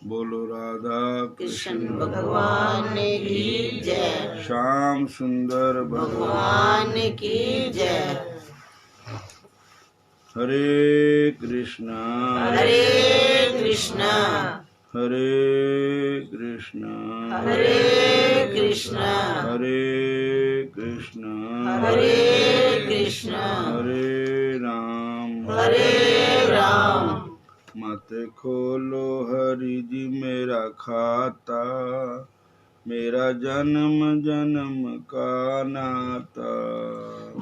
बोलो राधा कृष्ण भगवान की जय। श्याम सुंदर भगवान की जय। हरे कृष्णा हरे कृष्णा हरे कृष्णा हरे कृष्णा हरे कृष्णा हरे कृष्णा हरे राम हरे राम। मत खोलो हरि जी मेरा खाता, मेरा जन्म जन्म का नाता।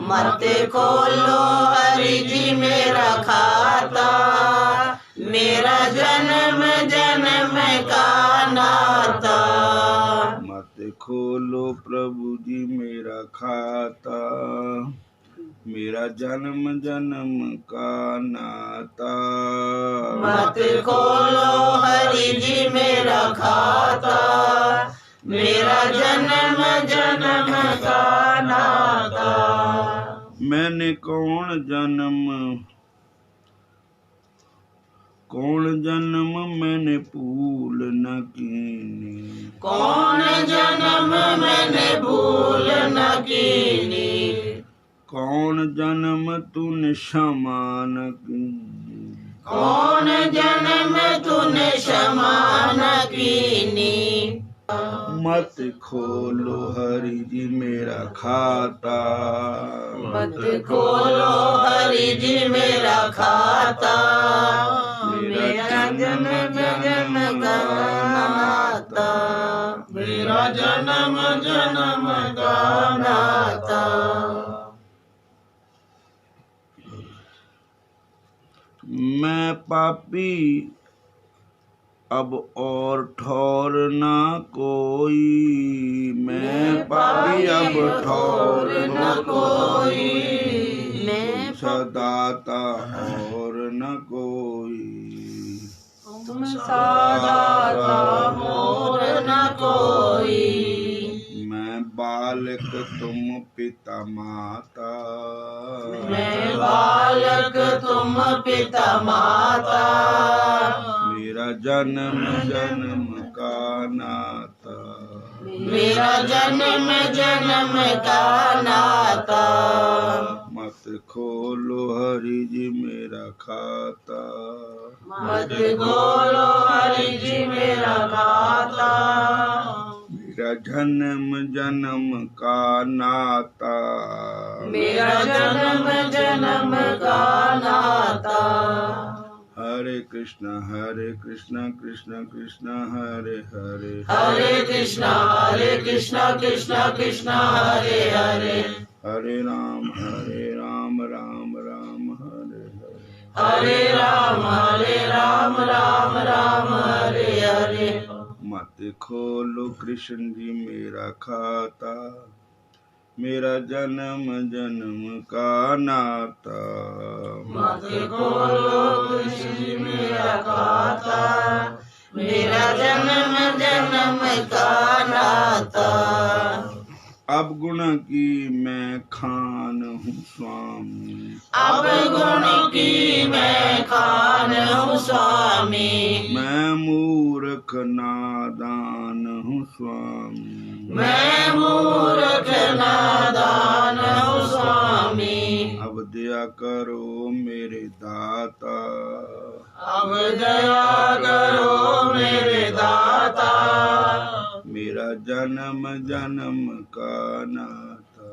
मत खोलो हरि जी मेरा खाता, मेरा जन्म जन्म का नाता। मत खोलो प्रभु जी मेरा खाता, मेरा जन्म जन्म का नाता। मत खोलो हरि जी मेरा खाता, मेरा जन्म जन्म का नाता। मैंने कौन जन्म मैंने भूल न कीनी। कौन जन्म मैंने भूल न कीनी। कौन जन्म तूने क्षमा न कीनी। कौन जन्म तूने क्षमा न कीनी। मत खोलो हरि जी मेरा खाता, मत खोलो हरि जी मेरा खाता, मेरा जन्म जन्म का नाता। मेरा जन्म जन्म का नाता। मैं पापी अब और ठौर ना कोई। मैं पापी अब ठौर न कोई। मैं सदाता और न कोई। तुम सादाता और न कोई। मैं बालक तुम पिता माता। मैं बालक तुम पिता माता। मेरा जन्म जन्म का नाता। मेरा जन्म जन्म का नाता। मत खोलो हरि जी मेरा खाता, मत खोलो हरि जी मेरा खाता, मेरा जन्म जन्म का नाता। मेरा जन्म जन्म का नाता। हरे कृष्णा कृष्ण कृष्ण हरे हरे, हरे कृष्णा कृष्ण कृष्ण हरे हरे, हरे राम राम राम हरे हरे, हरे राम राम राम हरे हरे। मत खोलो कृष्ण जी मेरा खाता, मेरा जन्म जन्म का नाता। मत खोलो कृष्ण जी मेरा खाता, मेरा जन्म जन्म का नाता। अब गुण की मैं खान हूँ स्वामी, अब गुण की मैं खान हूँ स्वामी। मैं मूर्ख नादान हूँ स्वामी, मूर्ख नादान हूँ स्वामी। अब दया करो मेरे दाता, अब दया करो मेरे दाता। मेरा जन्म जन्म का नाता।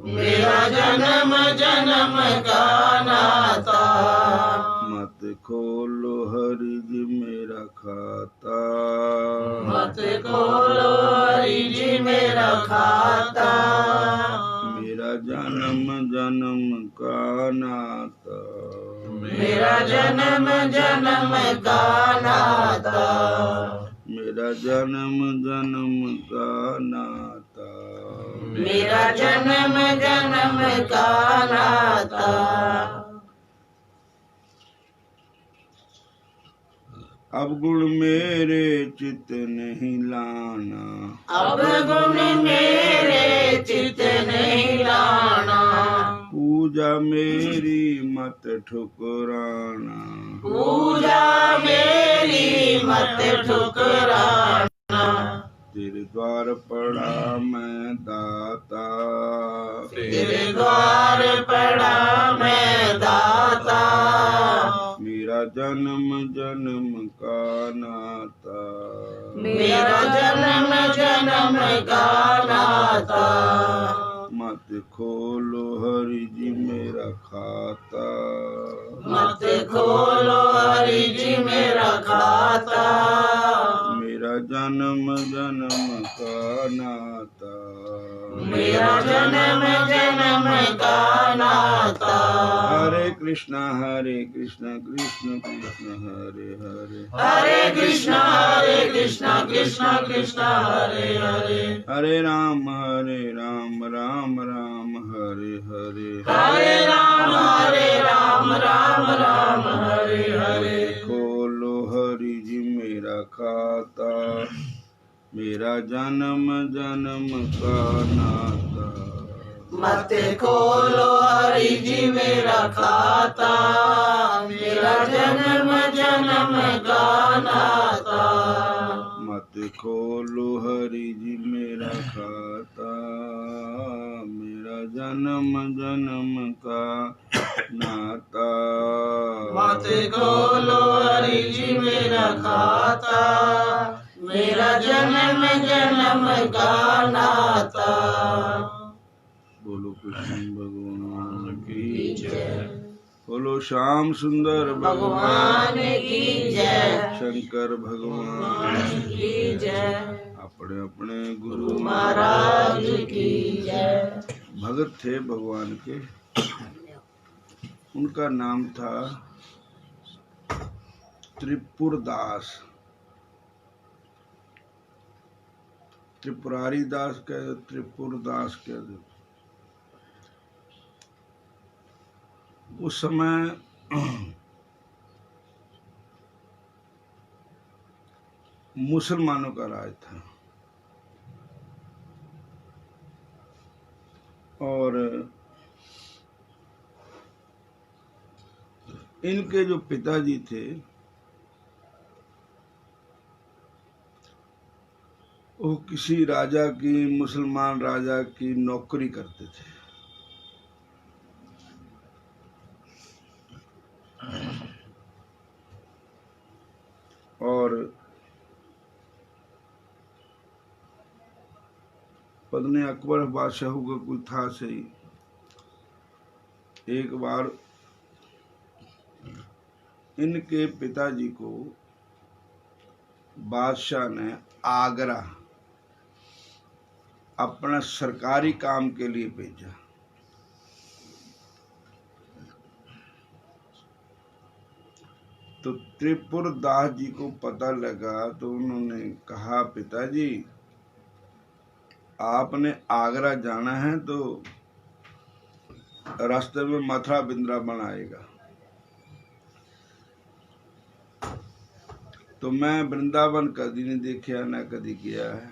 मेरा जन्म जन्म का नाता। मत खोलो हरि जी मेरा खाता, मत खोलो हरि जी मेरा खाता, मेरा जन्म जन्म का नाता। मेरा जन्म जन्म का नाता। मेरा जन्म जन्म का नाता। मेरा जन्म जन्म का नाता। अब गुण मेरे चित नहीं लाना, अब गुण मेरे चित नहीं लाना। पूजा मेरी मत ठुकराना, पूजा मेरी मत ठुकराना, तेरे द्वार पड़ा मैं दाता, तेरे द्वार पड़ा मैं दाता, मेरा जन्म जन्म का नाता, मेरा जन्म जन्म का नाता, मत खोलो हरि जी मेरा खाता, मत खोलो हरि जी मेरा खाता, मेरा जन्म जन्म का नाता, मेरा जन्म जन्म का नाता, हरे कृष्णा कृष्ण कृष्ण हरे हरे, हरे कृष्णा कृष्ण कृष्ण हरे हरे, हरे राम राम राम हरे हरे, हरे राम राम राम हरे हरे, खोलो हरि जी मेरा खाता, मेरा जन्म जन्म का नाता, मत खोलो हरि जी मेरा खाता, मेरा जन्म जन्म का नाता, मत खोलो हरि जी मेरा खाता, मेरा जन्म जन्म का नाता, मत खोलो हरि जी मेरा खाता, मेरा जन्म जन्म का नाता। बोलो कृष्ण भगवान की जय। बोलो श्याम सुंदर भगवान की जय। शंकर भगवान की जय। अपने अपने गुरु महाराज की जय। भगत थे भगवान के, उनका नाम था त्रिपुरदास, त्रिपुरारी दास कह, त्रिपुरदास कह। उस समय मुसलमानों का राज था और इनके जो पिताजी थे वो किसी राजा की, मुसलमान राजा की नौकरी करते थे। और पत्नी अकबर बादशाह का कोई था सही, एक बार इनके पिताजी को बादशाह ने आगरा अपना सरकारी काम के लिए भेजा। तो त्रिपुरदास जी को पता लगा तो उन्होंने कहा, पिताजी आपने आगरा जाना है तो रास्ते में मथुरा वृंदावन आएगा, तो मैं वृंदावन कदी नहीं देखा ना कदी गया है,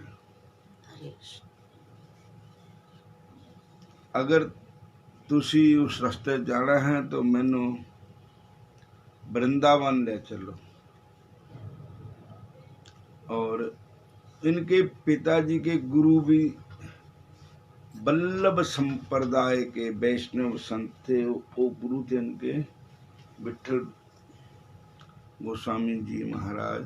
अगर तुसी उस रास्ते जाना है तो मैनू वृंदावन ले चलो। और इनके पिताजी के गुरु भी वल्लभ संप्रदाय के वैष्णव संत थे, वो गुरु थे इनके विठल गोस्वामी जी महाराज।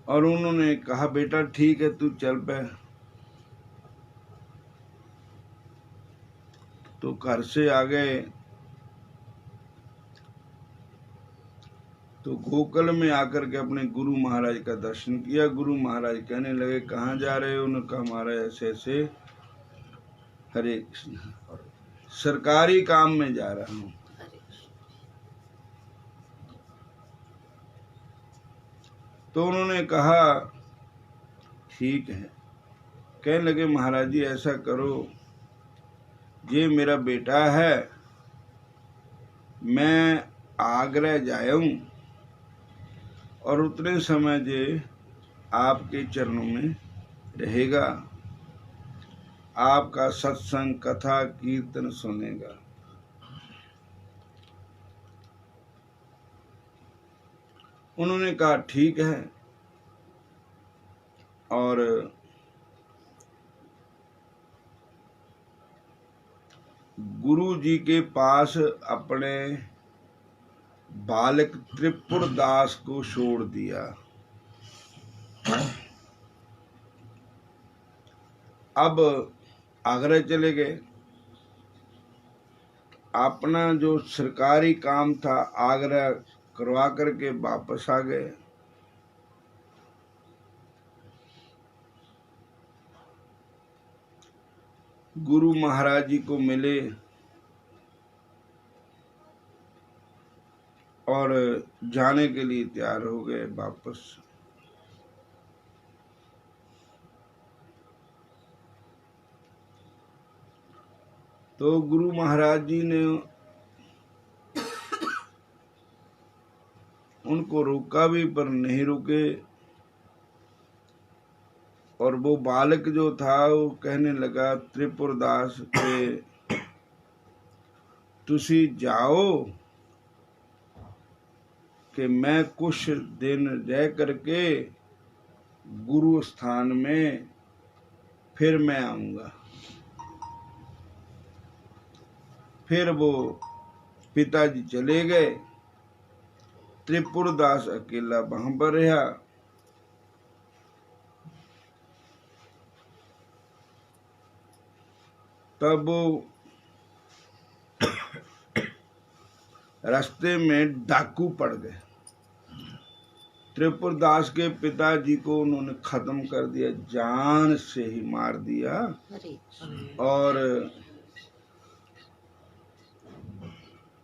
और उन्होंने कहा, बेटा ठीक है तू चल पे। तो घर से आ गए तो गोकुल में आकर के अपने गुरु महाराज का दर्शन किया। गुरु महाराज कहने लगे, कहाँ जा रहे हो? उन्होंने कहा, महाराज ऐसे ऐसे हरे कृष्ण सरकारी काम में जा रहा हूँ। तो उन्होंने कहा ठीक है। कहने लगे, महाराज जी ऐसा करो, ये मेरा बेटा है, मैं आगरा जाया हूँ और उतने समय जे आपके चरणों में रहेगा, आपका सत्संग कथा कीर्तन सुनेगा। उन्होंने कहा ठीक है, और गुरु जी के पास अपने बालक त्रिपुरदास को छोड़ दिया। अब आगरा चले गए, अपना जो सरकारी काम था आगरा करवा करके वापस आ गए। गुरु महाराज जी को मिले और जाने के लिए तैयार हो गए वापस। तो गुरु महाराज जी ने उनको रोका भी, पर नहीं रुके, और वो बालक जो था वो कहने लगा त्रिपुरदास के, तुसी जाओ कि मैं कुछ दिन रह करके गुरु स्थान में फिर मैं आऊंगा। फिर वो पिताजी चले गए, त्रिपुरदास अकेला वहां पर रहा। तब रास्ते में डाकू पड़ गए। त्रिपुरदास के पिताजी को उन्होंने खत्म कर दिया, जान से ही मार दिया। और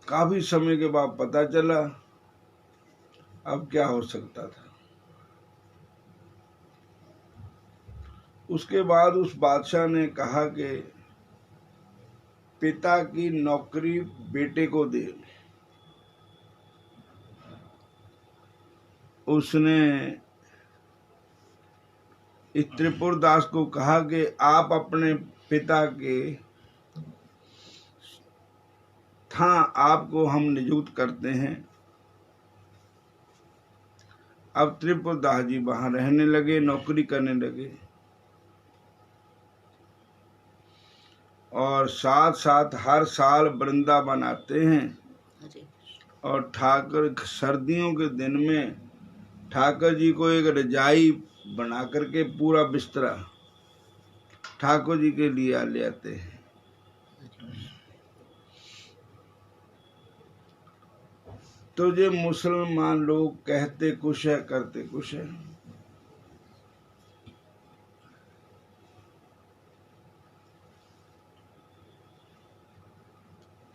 काफी समय के बाद पता चला अब क्या हो सकता था। उसके बाद उस बादशाह ने कहा कि पिता की नौकरी बेटे को दे। उसने इस त्रिपुरदास को कहा कि आप अपने पिता के था, आपको हम नियुक्त करते हैं। अब त्रिपुरदास जी वहां रहने लगे, नौकरी करने लगे, और साथ साथ हर साल वृंदावन आते हैं। और ठाकर सर्दियों के दिन में ठाकर जी को एक रजाई बना करके पूरा बिस्तरा ठाकुर जी के लिए ले आते हैं। तो ये मुसलमान लोग कहते कुछ है करते कुछ है।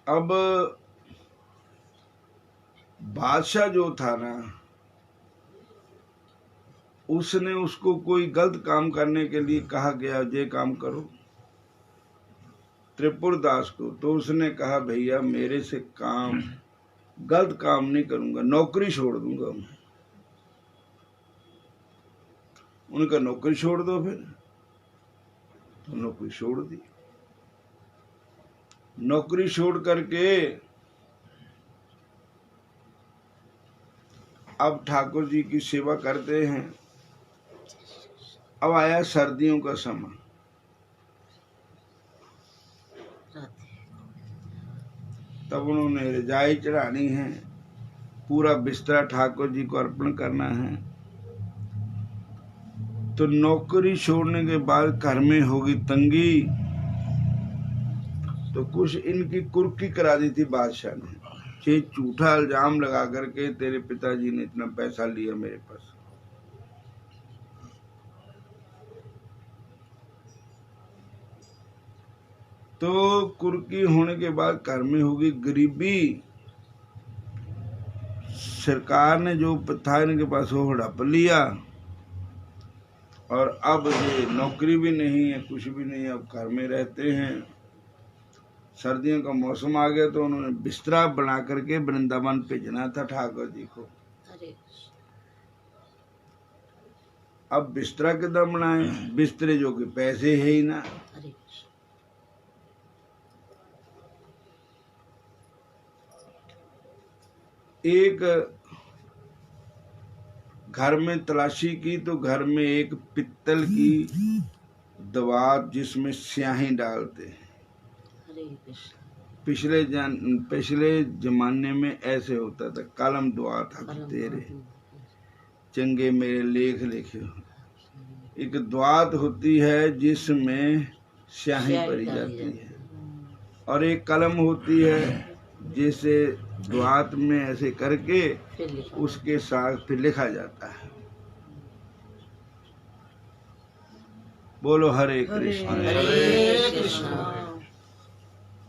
अब बादशाह जो था ना, उसने उसको कोई गलत काम करने के लिए कहा गया, ये काम करो त्रिपुरदास को। तो उसने कहा भैया मेरे से काम गलत काम नहीं करूंगा, नौकरी छोड़ दूंगा मैं। उनका नौकरी छोड़ दो। फिर तो नौकरी छोड़ दी। नौकरी छोड़ करके अब ठाकुर जी की सेवा करते हैं। अब आया सर्दियों का समय। तब उन्होंने रजाई चढ़ानी है, पूरा बिस्तरा ठाकुर जी को अर्पण करना है। तो नौकरी छोड़ने के बाद घर में होगी तंगी, तो कुछ इनकी कुर्की करा दी थी बादशाह ने। ये झूठा इल्जाम लगा करके तेरे पिताजी ने इतना पैसा लिया मेरे पास। तो कुर्की होने के बाद घर में होगी गरीबी। सरकार ने जो था इनके पास वो हड़प लिया, और अब ये नौकरी भी नहीं है, कुछ भी नहीं है, अब घर में रहते हैं। सर्दियों का मौसम आ गया तो उन्होंने बिस्तरा बना करके वृंदावन भेजना था ठाकुर जी को। अब बिस्तरा कितना बनाए, बिस्तरे जो कि पैसे है ही ना। हरे एक घर में तलाशी की तो घर में एक पित्तल की दवात जिसमें स्याही डालते हैं। कृष्ण पिछले जमाने में ऐसे होता था, कलम दुआ था कि तेरे चंगे मेरे लेख लिखे हो। एक द्वात होती है जिसमें स्याही भरी जाती है, और एक कलम होती है जिसे द्वात में ऐसे करके उसके साथ फिर लिखा जाता है। बोलो हरे कृष्ण। हरे कृष्ण।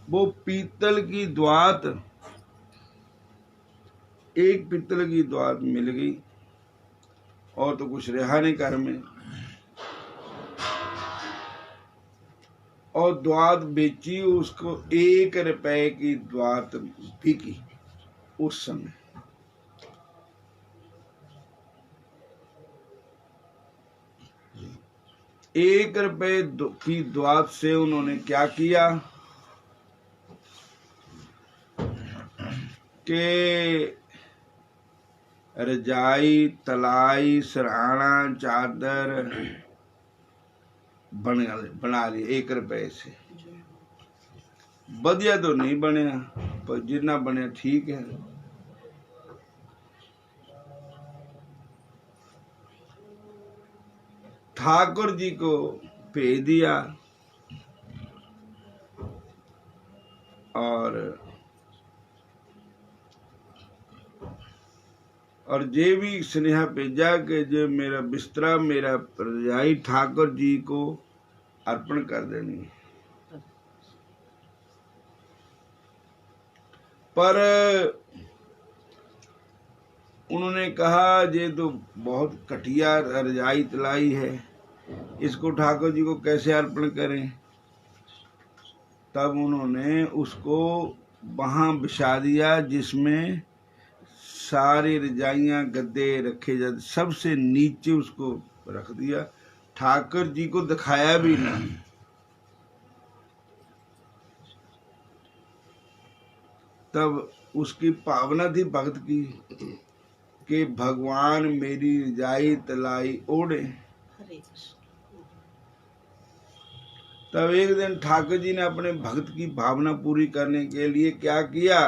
वो पीतल की द्वात, एक पीतल की द्वात मिल गई और तो कुछ रहा नहीं घर में, और द्वात बेची, उसको 1 रुपए की द्वात बिकी उस समय। ₹1 की द्वात से उन्होंने क्या किया कि रजाई, तलाई, सरहाना, चादर बना ली 1 रुपए से। बढ़िया तो नहीं बनया, पर जितना बनया ठीक है। ठाकुर जी को भेज दिया, और जे भी स्नेहा भेजा कि जो मेरा बिस्तरा, मेरा रजाई ठाकुर जी को अर्पण कर देनी। पर उन्होंने कहा ये तो बहुत घटिया रजाई तलाई है, इसको ठाकुर जी को कैसे अर्पण करें। तब उन्होंने उसको वहां बिछा दिया जिसमें सारी रजाइयां गद्दे रखे जाते, सबसे नीचे उसको रख दिया। ठाकुर जी को दिखाया भी नहीं। तब उसकी भावना थी भक्त की कि भगवान मेरी रजाई तलाई ओढ़े। तब एक दिन ठाकुर जी ने अपने भक्त की भावना पूरी करने के लिए क्या किया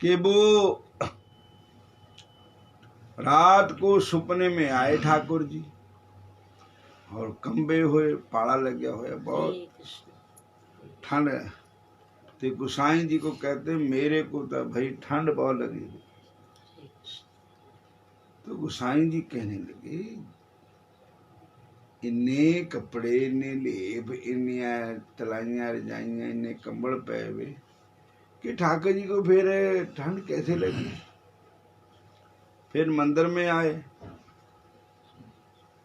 कि वो रात को सपने में आए ठाकुर जी, और कंबे हुए, पाला लग गया हुआ, बहुत ठंड है। तो गोसाई जी को कहते मेरे को तो भाई ठंड बहुत लगी। तो गोसाई जी कहने लगे इन्ने कपड़े, इन्ने लेप, इन्निया तलाइयां रजाइयां, इन्ने कंबल पे हुए कि ठाकुर जी को फिर ठंड कैसे लगी। फिर मंदिर में आए,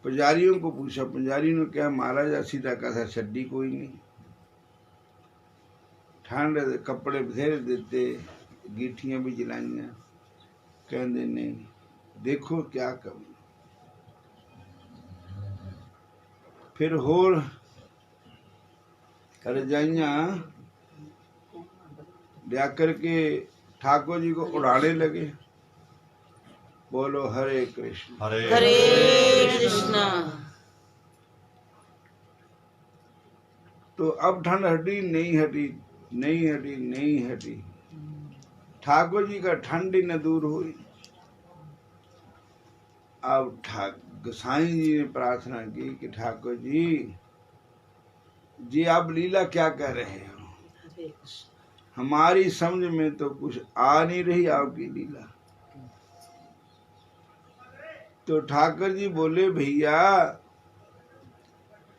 पुजारियों को पूछा, पुजारी ने क्या महाराज असी ता कसा छड्डी कोई नहीं, ठंड कपड़े बथेरे देते, गीठियां भी जलाइया। कहते नहीं, देखो क्या करूं। फिर होर रजाइयां लिया करके ठाकुर जी को उड़ाने लगे। बोलो हरे कृष्ण। हरे कृष्ण। तो अब ठंड हटी नहीं हटी, नहीं हटी, नहीं हटी। ठाकुर जी का ठंड ही न दूर हुई। अब गोसाई जी ने प्रार्थना की कि ठाकुर जी आप लीला क्या कह रहे हो, हमारी समझ में तो कुछ आ नहीं रही आपकी लीला। तो ठाकुर जी बोले भैया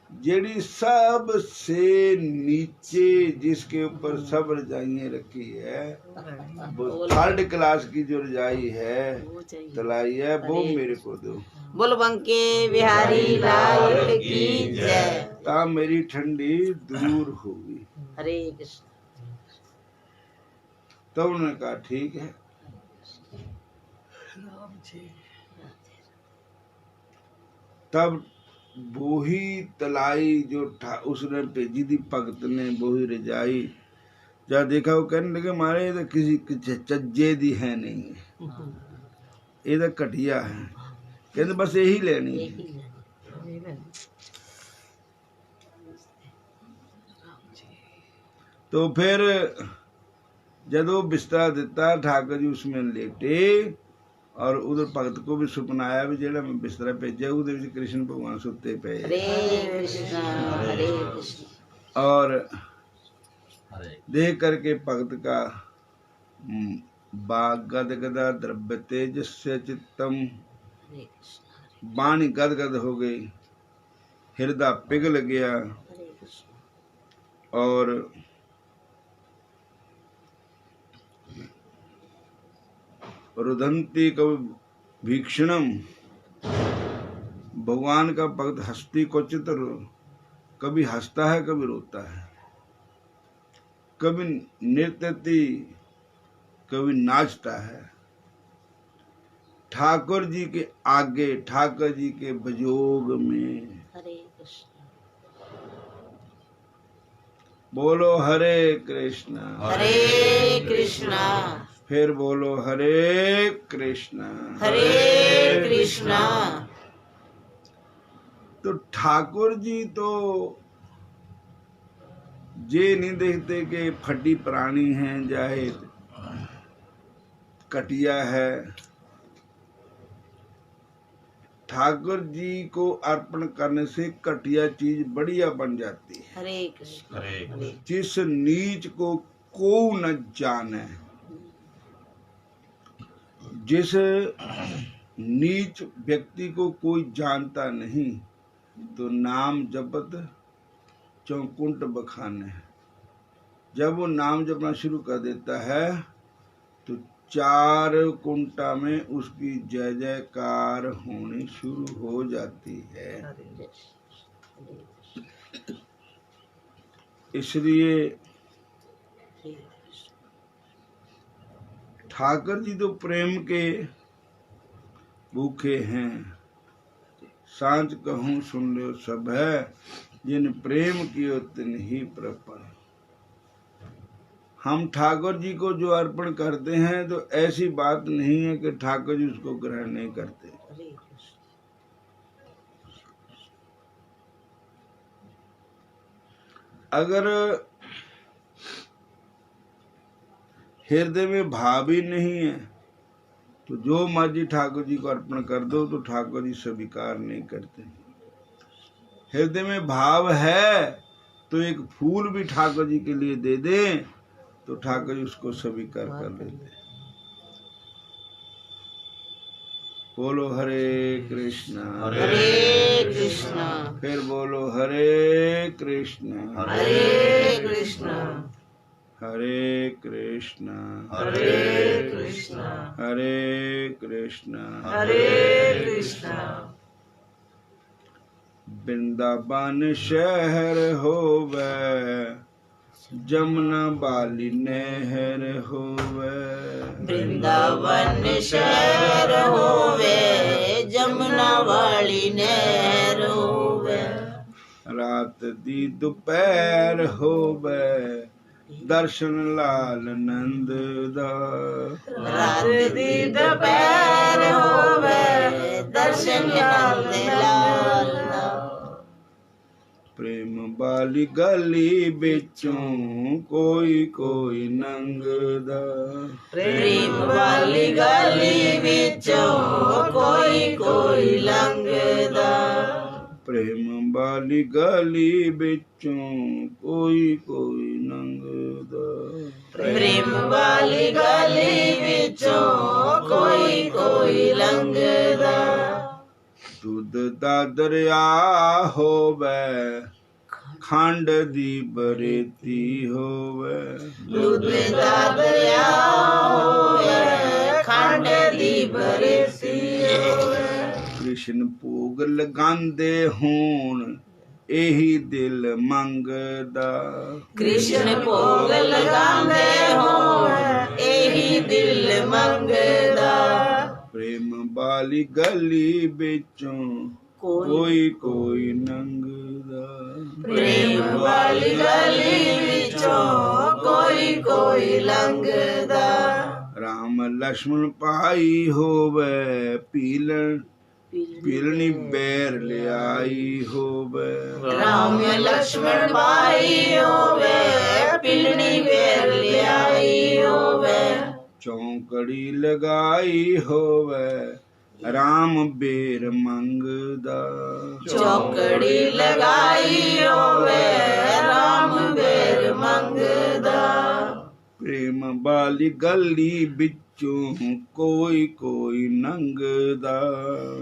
जेड़ी सबसे नीचे जिसके ऊपर सब रजाइयां रखी है, वो 3rd क्लास की जो रजाई है, तलाई है, वो मेरे को दो। बोल बंके बिहारी लाल की जय। ता मेरी ठंडी दूर होगी। हरे कृष्ण। तो उन्होंने कहा ठीक है। तब वही तलाई जो उसने भेजी थी भगत ने, वही रजाई जब देखा वो कहने लगे मारे ये तो किसी चज्जे दी है नहीं, ये तो घटिया है, कहते बस यही लेनी है। तो फिर जब वो बिस्तरा दिता ठाकुर जी उसमें लेटे और उधर भगत को भी सुपना आया भी जेड़ा मैं बिस्तरा भेजा उधर कृष्ण भगवान सुते पे और देख करके भगत का बाग गदगदा द्रव्य तेजस्य चित्तम, वाणी गदगद हो गई, हृदय पिघल गया और रुदंती कवि भीक्षणम, भगवान का भक्त हस्ती क्वचित, कभी हंसता है कभी रोता है, कभी नृत्यति कभी नाचता है। ठाकुर जी के आगे, ठाकुर जी के वियोग में बोलो हरे कृष्णा हरे कृष्णा, फिर बोलो हरे कृष्णा हरे कृष्णा। तो ठाकुर जी तो ये नहीं देखते कि फटी प्राणी है चाहे कटिया है, ठाकुर जी को अर्पण करने से कटिया चीज बढ़िया बन जाती है। हरे कृष्ण। जिस नीच को को न जाने, जिस नीच व्यक्ति को कोई जानता नहीं तो नाम जपत चौकुंट बखाने, जब वो नाम जपना शुरू कर देता है तो 4 कुंटा में उसकी जय जयकार होनी शुरू हो जाती है। इसलिए ठाकुर जी तो प्रेम के भूखे हैं, सांच कहूँ सुन लो सब है, जिन प्रेम कियो तिन ही प्रपर। हम ठाकुर जी को जो अर्पण करते हैं तो ऐसी बात नहीं है कि ठाकुर जी उसको ग्रहण नहीं करते। अगर हृदय में भाव ही नहीं है तो जो मर्जी ठाकुर जी को अर्पण कर दो तो ठाकुर जी स्वीकार नहीं करते। हृदय में भाव है तो एक फूल भी ठाकुर जी के लिए दे दें तो ठाकुर जी उसको स्वीकार कर लेते। बोलो हरे कृष्णा हरे कृष्णा, फिर बोलो हरे कृष्णा हरे कृष्णा, हरे कृष्णा हरे कृष्णा, हरे कृष्णा हरे कृष्णा। वृंदावन शहर होवे, जमुना बाली नहर होवे। वृंदावन शहर होवे, जमुना वाली नहर होवे। रात दी दोपहर होवे, दर्शन लाल नंद दा। रात दी दोपहर होवे, दर्शन लाल दा। प्रेम बाली गली बिचों कोई कोई नंगदा। प्रेम वाली गली विचों कोई कोई लंघदा। प्रेम बाली गली बिचों कोई कोई नंगदा। प्रेम वाली गली विचों कोई कोई लंघदा। दूध दा दरिया होवे, खंड दी बरेती होवे। दूध दा दरिया होवे, खंड दी बरेती होवे। कृष्ण भोग लगांदे होण एही दिल मंगदा। कृष्ण भोग लगांदे होण एही दिल मंगदा। प्रेम वाली गली बिचों कोई कोई लंघदा। प्रेम वाली गली विचों कोई कोई लंघदा। राम लक्ष्मण पाई होवे पीलन पीलनी बैर ले आई होवे। राम लक्ष्मण पाई होवे पिलनी बेर ले आई होवे। चौकड़ी लगाई होवे राम बेर मंगदा। चौकड़ी लगाई होवे राम बेर मंगदा। प्रेम वाली गली बिचों कोई कोई लंघदा।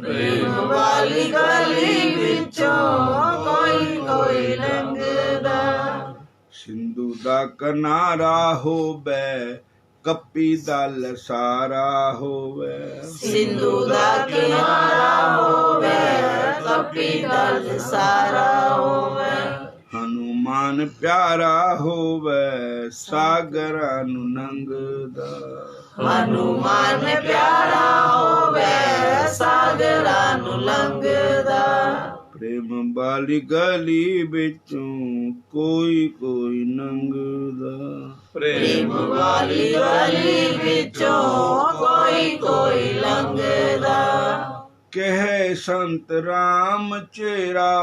प्रेम वाली गली विचों कोई कोई लंघदा। सिंधु दा किनारा होवे कपी दा लसारा होवे। सिंधु दा किनारा होवे कपी दा लसारा होवे। हनुमान प्यारा होवे सागरा नु लंघदा। हनुमान प्यारा होवे सागरा नु लंघदा। प्रेम वाली गली बिचों कोई कोई लंघदा। प्रेम वाली गली विचों कोई कोई लंघदा। कहे संत राम चेरा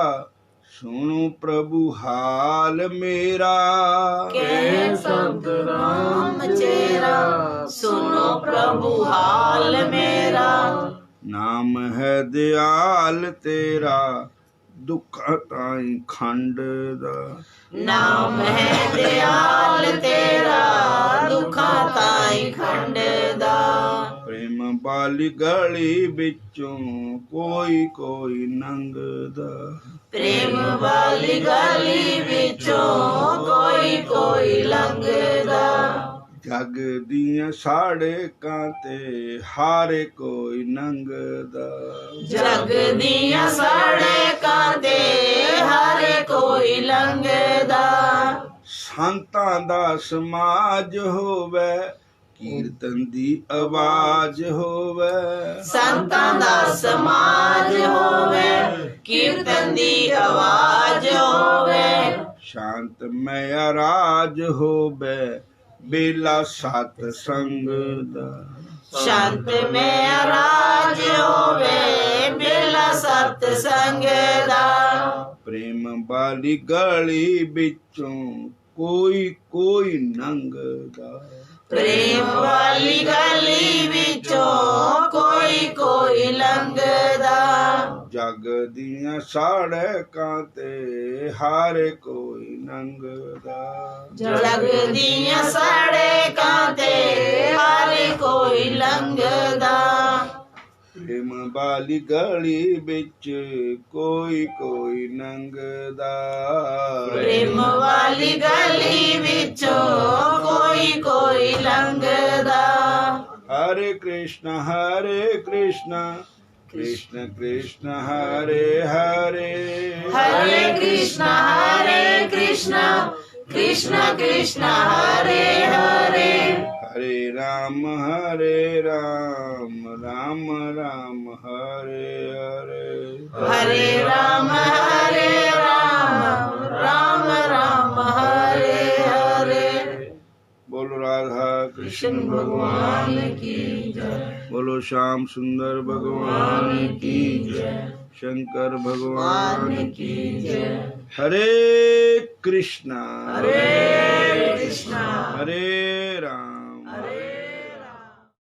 सुनो प्रभु हाल मेरा। कहे संत राम चेरा सुनो प्रभु हाल मेरा। नाम है दयाल तेरा दुख ताई खंड दा। नाम है दयाल तेरा दुखा ताई खंड दा। प्रेम वाली गली बिचों कोई कोई लंघदा। प्रेम वाली गली विचों कोई कोई लंघदा। जग दियां साड़कां ते हारे कोई लंघदा। जग दियां सड़कां ते हर कोई लंघदा। संतां दा समाज होवे कीर्तन दी आवाज होवे। संतां दा समाज होवे कीर्तन दी आवाज होवे। शांतमय राज होवे बेला सत संग दा। शांत में राज होवे बेला सत्संग दा। प्रेम वाली गली बिचों कोई कोई लंघदा। प्रेम वाली गली विचों कोई कोई लंघदा। जग दियां साड़कां ते हारे कोई लंघदा। जग दियां सड़कां ते हर कोई लंघदा। प्रेम वाली गली बिच कोई कोई लंघदा। प्रेम वाली गली विचों कोई कोई लंघदा। हरे कृष्ण कृष्ण कृष्ण हरे हरे। हरे कृष्ण कृष्ण कृष्ण हरे हरे। हरे राम राम राम हरे हरे। हरे राम राम राम हरे हरे। बोलो राधा कृष्ण भगवान की जय। बोलो श्याम सुंदर भगवान की जय। शंकर भगवान की जय। हरे कृष्णा हरे कृष्णा हरे राम हरे